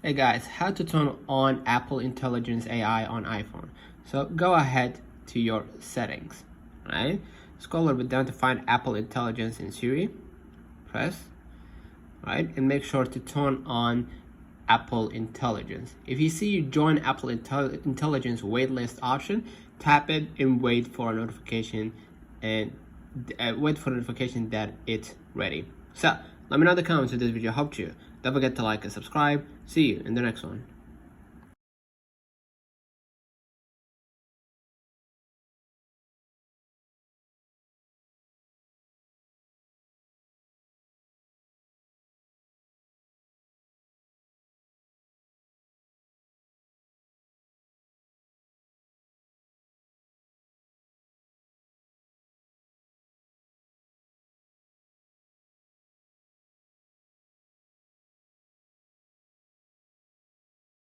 Hey guys, how to turn on Apple Intelligence AI on iPhone. So go ahead to your settings, right? Scroll a little bit down to find Apple Intelligence in Siri. Press, right? And make sure to turn on Apple Intelligence. If you see you join Apple Intelligence waitlist option, tap it and wait for a notification that it's ready. So let me know in the comments if this video helped you. Don't forget to like and subscribe. See you in the next one.